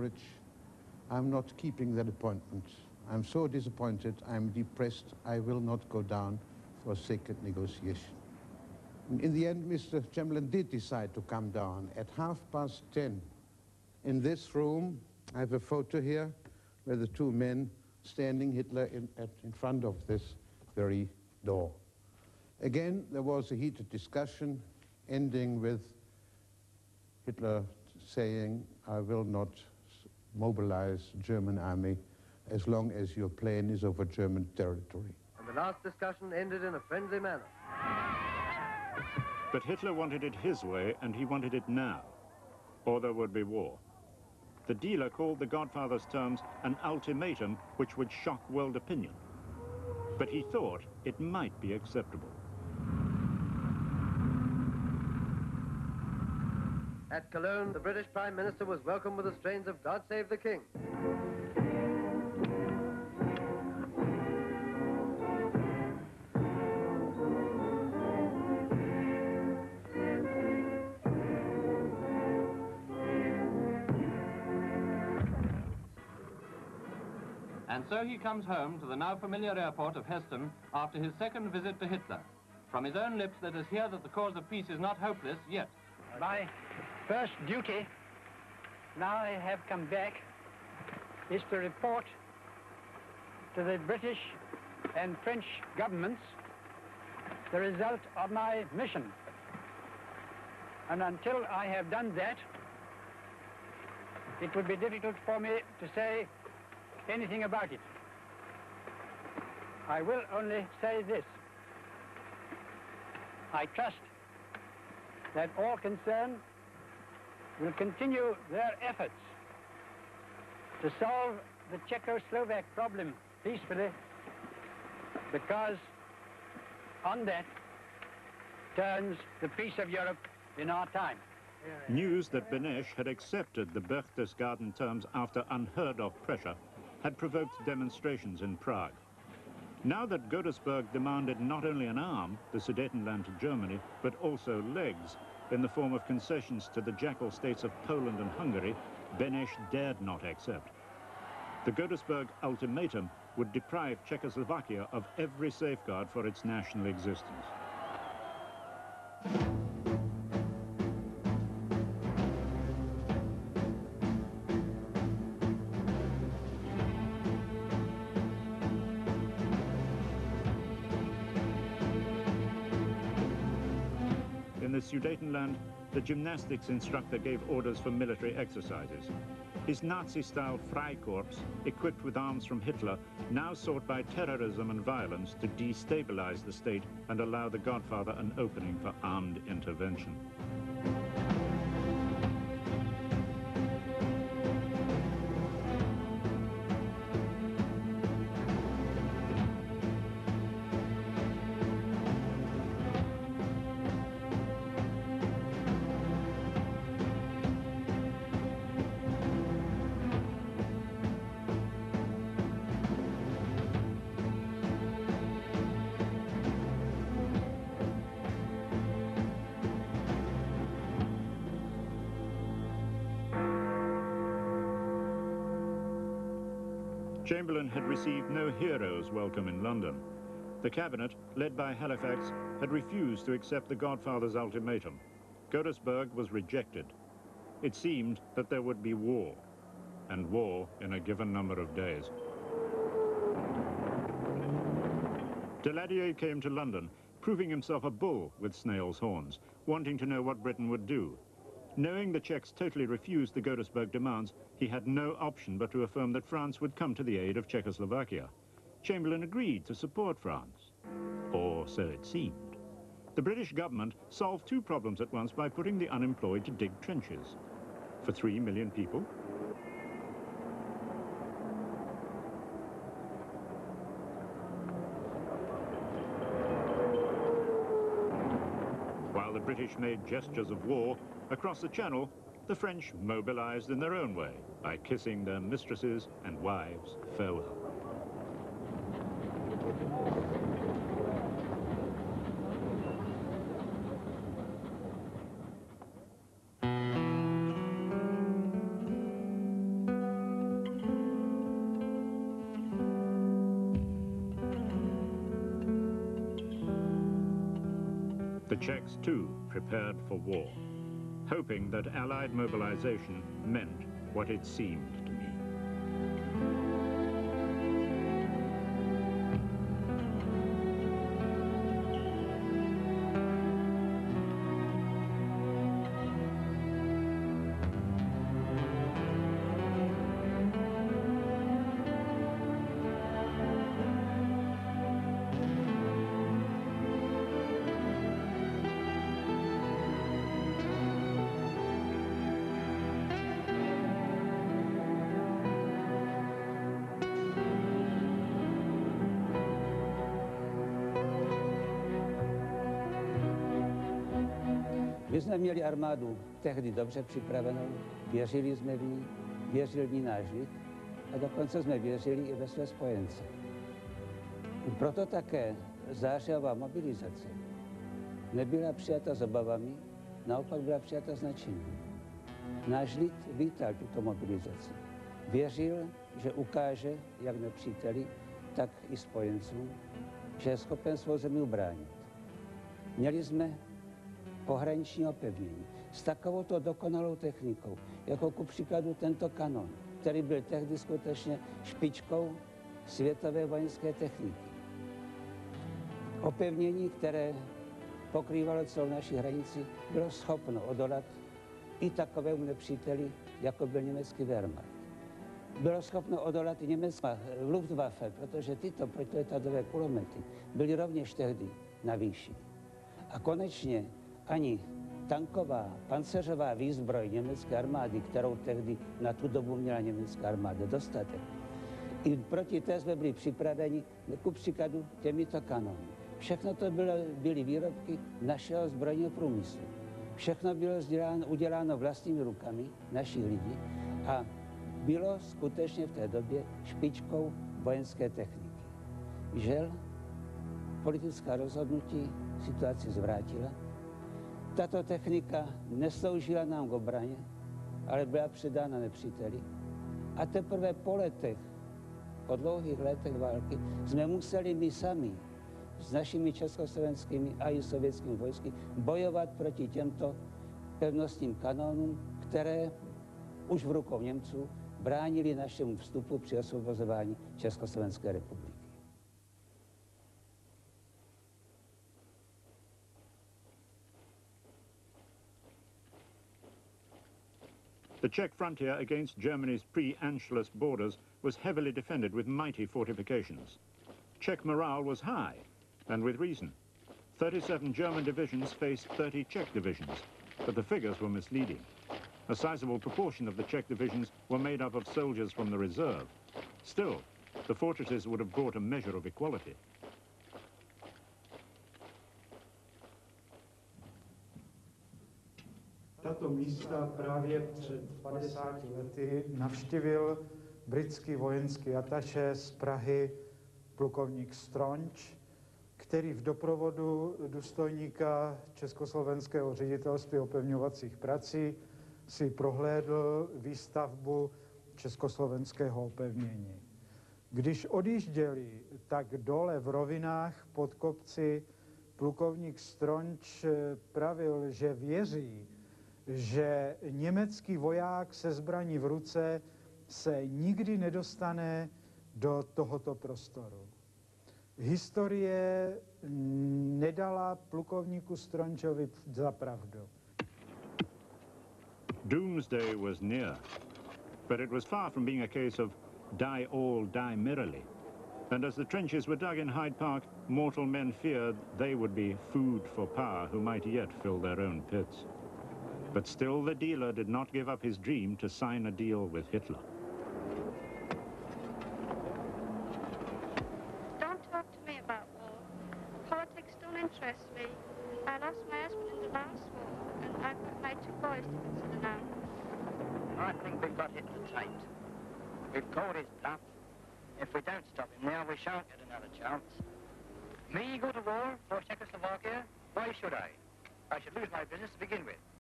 courage. I'm not keeping that appointment. I'm so disappointed, I'm depressed, I will not go down for a second negotiation. In the end, Mr. Chamberlain did decide to come down at 10:30. In this room, I have a photo here where the two men standing, Hitler in front of this very door. Again, there was a heated discussion, ending with Hitler saying, I will not mobilize German army as long as your plane is over German territory. And the last discussion ended in a friendly manner. But Hitler wanted it his way, and he wanted it now, or there would be war. The dealer called the Godfather's terms an ultimatum which would shock world opinion. But he thought it might be acceptable. At Cologne, the British Prime Minister was welcomed with the strains of God Save the King. And so he comes home to the now familiar airport of Heston after his second visit to Hitler. From his own lips, let us hear that the cause of peace is not hopeless yet. My first duty, now I have come back, is to report to the British and French governments the result of my mission. And until I have done that, it would be difficult for me to say anything about it. I will only say this. I trust that all concerned will continue their efforts to solve the Czechoslovak problem peacefully, because on that turns the peace of Europe in our time. News that Benesch had accepted the Berchtesgaden terms after unheard-of pressure had provoked demonstrations in Prague. Now that Godesberg demanded not only an arm, the Sudetenland to Germany, but also legs, in the form of concessions to the jackal states of Poland and Hungary, Benesch dared not accept. The Godesberg ultimatum would deprive Czechoslovakia of every safeguard for its national existence. In the Sudetenland, the gymnastics instructor gave orders for military exercises. His Nazi-style Freikorps, equipped with arms from Hitler, now sought by terrorism and violence to destabilize the state and allow the Godfather an opening for armed intervention. Chamberlain had received no hero's welcome in London. The cabinet, led by Halifax, had refused to accept the Godfather's ultimatum. Godesberg was rejected. It seemed that there would be war, and war in a given number of days. Daladier came to London, proving himself a bull with snail's horns, wanting to know what Britain would do. Knowing the Czechs totally refused the Godesberg demands, he had no option but to affirm that France would come to the aid of Czechoslovakia. Chamberlain agreed to support France, or so it seemed. The British government solved two problems at once by putting the unemployed to dig trenches. For 3 million people, while the British made gestures of war, across the Channel, the French mobilized in their own way by kissing their mistresses and wives farewell. The Czechs, too, prepared for war, hoping that Allied mobilization meant what it seemed to me. My jsme měli armádu tehdy dobře připravenou, věřili jsme v ní, věřil v ní náš lid a dokonce jsme věřili i ve své spojence. Proto také zářijová mobilizace nebyla přijata s obavami, naopak byla přijata s nadšením. Náš lid vítal tuto mobilizaci. Věřil, že ukáže jak nepříteli, tak i spojencům, že je schopen svou zemi ubránit. Měli jsme pohraniční opevnění s takovouto dokonalou technikou, jako ku příkladu tento kanon, který byl tehdy skutečně špičkou světové vojenské techniky. Opevnění, které pokrývalo celou naši hranici, bylo schopno odolat i takovému nepříteli, jako byl německý Wehrmacht. Bylo schopno odolat i německá Luftwaffe, protože tyto protiletadlové kulomety byly rovněž tehdy na výši. A konečně ani tanková, pancéřová výzbroj německé armády, kterou tehdy na tu dobu měla německá armáda dostatek. I proti té jsme byli připraveni ku příkladu těmito kanony. Všechno to byly výrobky našeho zbrojního průmyslu. Všechno bylo uděláno vlastními rukami našich lidí a bylo skutečně v té době špičkou vojenské techniky. Žel, politická rozhodnutí situaci zvrátila. Tato technika nesloužila nám k obraně, ale byla předána nepříteli. A teprve po letech, po dlouhých letech války, jsme museli my sami s našimi československými a i sovětskými vojsky bojovat proti těmto pevnostním kanónům, které už v rukou Němců bránili našemu vstupu při osvobozování Československé republiky. The Czech frontier against Germany's pre-Anschluss borders was heavily defended with mighty fortifications. Czech morale was high, and with reason. 37 German divisions faced 30 Czech divisions, but the figures were misleading. A sizable proportion of the Czech divisions were made up of soldiers from the reserve. Still, the fortresses would have brought a measure of equality. Tato místa právě před 50 lety navštívil britský vojenský ataše z Prahy plukovník Stronč, který v doprovodu důstojníka Československého ředitelství opevňovacích prací si prohlédl výstavbu československého opevnění. Když odjížděli, tak dole v rovinách pod kopci plukovník Stronč pravil, že věří, že německý voják se zbraní v ruce se nikdy nedostane do tohoto prostoru. Historie nedala plukovníku Strončovi za pravdu. Doomsday was near, but it was far from being a case of die all, die merrily. And as the trenches were dug in Hyde Park, mortal men feared they would be food for power who might yet fill their own pits. But still the dealer did not give up his dream to sign a deal with Hitler. Don't talk to me about war. Politics don't interest me. I lost my husband in the last war, and I've got my 2 boys to consider now. I think we've got Hitler tamed. We've called his bluff. If we don't stop him now, we shan't get another chance. Me go to war for Czechoslovakia? Why should I? I should lose my business to begin with.